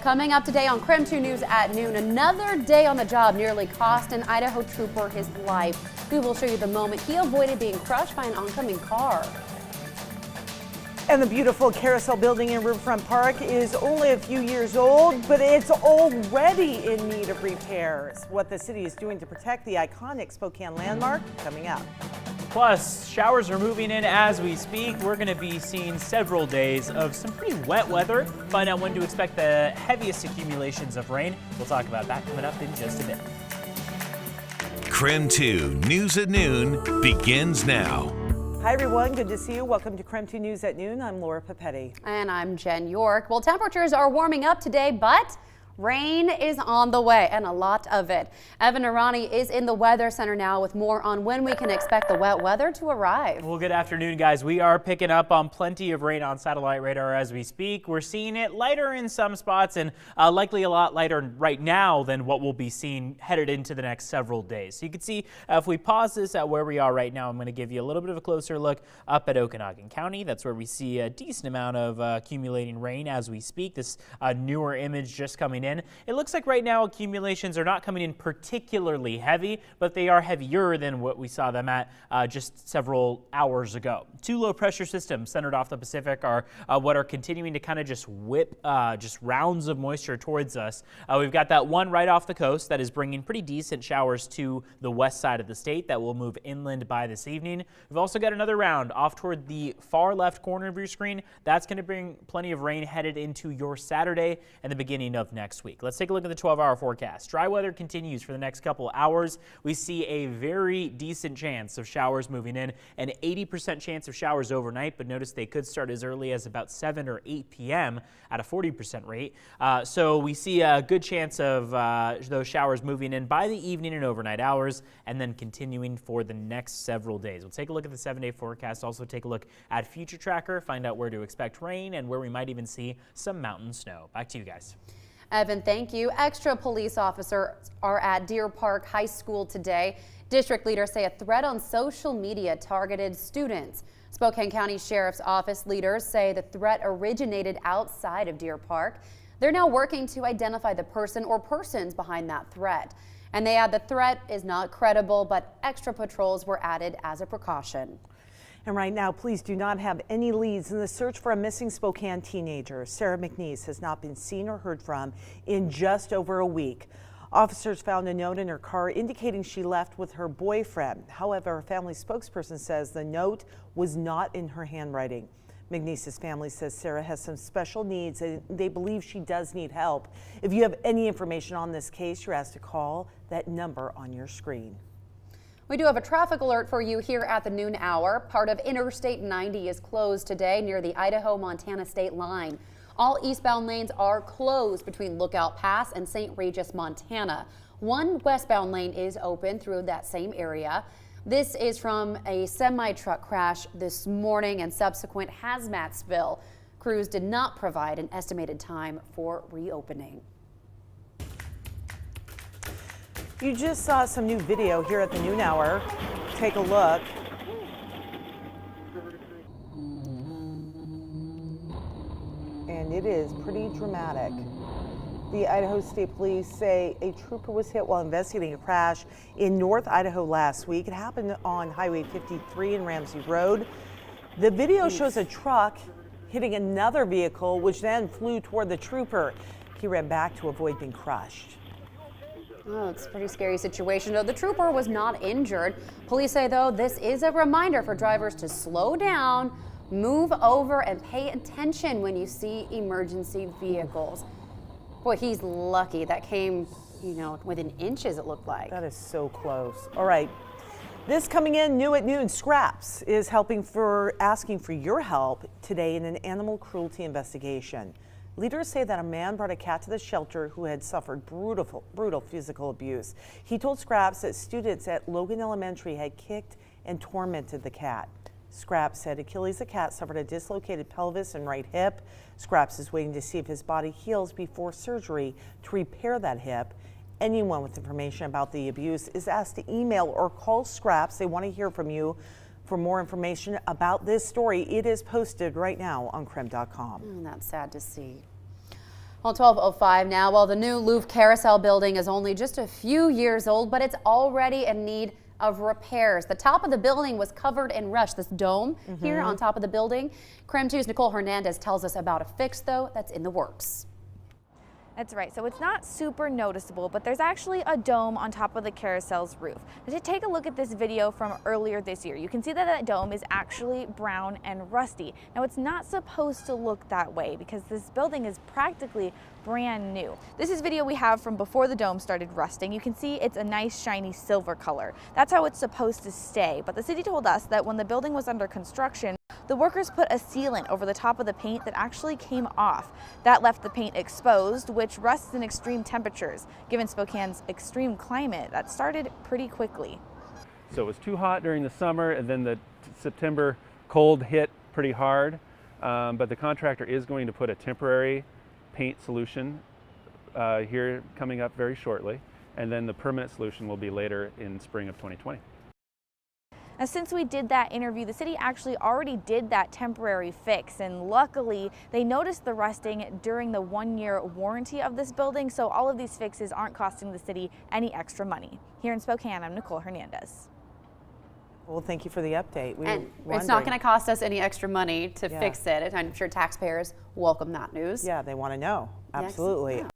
Coming up today on KREM 2 News at noon, another day on the job nearly cost an Idaho trooper his life. We will show you the moment he avoided being crushed by an oncoming car. And the beautiful carousel building in Riverfront Park is only a few years old, but it's already in need of repairs. What the city is doing to protect the iconic Spokane landmark, coming up. Plus, showers are moving in as we speak. We're going to be seeing several days of some pretty wet weather. Find out when to expect the heaviest accumulations of rain. We'll talk about that coming up in just a bit. KREM 2 News at Noon begins now. Hi everyone, good to see you. Welcome to KREM 2 News at Noon. I'm Laura Papetti. And I'm Jen York. Well, temperatures are warming up today, but rain is on the way, and a lot of it. Evan Arani is in the Weather Center now with more on when we can expect the wet weather to arrive. Well, good afternoon, guys. We are picking up on plenty of rain on satellite radar as we speak. We're seeing it lighter in some spots and likely a lot lighter right now than what we'll be seeing headed into the next several days. So you can see if we pause this at where we are right now, I'm going to give you a little bit of a closer look up at Okanagan County. That's where we see a decent amount of accumulating rain as we speak. This newer image just coming in. It looks like right now accumulations are not coming in particularly heavy, but they are heavier than what we saw them at just several hours ago. Two low pressure systems centered off the Pacific are what are continuing to kind of just whip just rounds of moisture towards us. We've got that one right off the coast that is bringing pretty decent showers to the west side of the state that will move inland by this evening. We've also got another round off toward the far left corner of your screen. That's going to bring plenty of rain headed into your Saturday and the beginning of next week. Let's take a look at the 12-hour forecast. Dry weather continues for the next couple hours. We see a very decent chance of showers moving in, an 80% chance of showers overnight, but notice they could start as early as about 7 or 8 p.m. at a 40% rate. So we see a good chance of those showers moving in by the evening and overnight hours and then continuing for the next several days. We'll take a look at the 7-day forecast, also take a look at Future Tracker, find out where to expect rain and where we might even see some mountain snow. Back to you guys. Evan, thank you. Extra police officers are at Deer Park High School today. District leaders say a threat on social media targeted students. Spokane County Sheriff's Office leaders say the threat originated outside of Deer Park. They're now working to identify the person or persons behind that threat. And they add the threat is not credible, but extra patrols were added as a precaution. And right now, police do not have any leads in the search for a missing Spokane teenager. Sarah McNeese has not been seen or heard from in just over a week. Officers found a note in her car indicating she left with her boyfriend. However, her family spokesperson says the note was not in her handwriting. McNeese's family says Sarah has some special needs and they believe she does need help. If you have any information on this case, you're asked to call that number on your screen. We do have a traffic alert for you here at the noon hour. Part of Interstate 90 is closed today near the Idaho-Montana state line. All eastbound lanes are closed between Lookout Pass and St. Regis, Montana. One westbound lane is open through that same area. This is from a semi-truck crash this morning and subsequent hazmat spill. Crews did not provide an estimated time for reopening. You just saw some new video here at the noon hour. Take a look. And it is pretty dramatic. The Idaho State Police say a trooper was hit while investigating a crash in North Idaho last week. It happened on Highway 53 in Ramsey Road. The video shows a truck hitting another vehicle, which then flew toward the trooper. He ran back to avoid being crushed. Oh, it's a pretty scary situation. Though the trooper was not injured. Police say, though, this is a reminder for drivers to slow down, move over, and pay attention when you see emergency vehicles. Boy, he's lucky. That came, within inches, it looked like. That is so close. All right. This coming in new at noon, Scraps is asking for your help today in an animal cruelty investigation. Leaders say that a man brought a cat to the shelter who had suffered brutal physical abuse. He told Scraps that students at Logan Elementary had kicked and tormented the cat. Scraps said Achilles the cat suffered a dislocated pelvis and right hip. Scraps is waiting to see if his body heals before surgery to repair that hip. Anyone with information about the abuse is asked to email or call Scraps. They want to hear from you. For more information about this story, it is posted right now on KREM.com. That's sad to see. Well, 12:05 now. Well, the new Louvre Carousel building is only just a few years old, but it's already in need of repairs. The top of the building was covered in rush, this dome here on top of the building. KREM 2's Nicole Hernandez tells us about a fix, though, that's in the works. That's right, so it's not super noticeable, but there's actually a dome on top of the carousel's roof. Now, to take a look at this video from earlier this year, you can see that that dome is actually brown and rusty. Now, it's not supposed to look that way because this building is practically brand new. This is video we have from before the dome started rusting. You can see it's a nice shiny silver color. That's how it's supposed to stay, but the city told us that when the building was under construction, the workers put a sealant over the top of the paint that actually came off. That left the paint exposed, which rusts in extreme temperatures. Given Spokane's extreme climate, that started pretty quickly. So it was too hot during the summer, and then the September cold hit pretty hard. But the contractor is going to put a temporary paint solution here coming up very shortly, and then the permanent solution will be later in spring of 2020. Now, since we did that interview, the city actually already did that temporary fix, and luckily they noticed the rusting during the 1-year warranty of this building, so all of these fixes aren't costing the city any extra money. Here in Spokane, I'm Nicole Hernandez. Well, thank you for the update. And it's not going to cost us any extra money to fix it. I'm sure taxpayers welcome that news. Yeah, they want to know. Absolutely.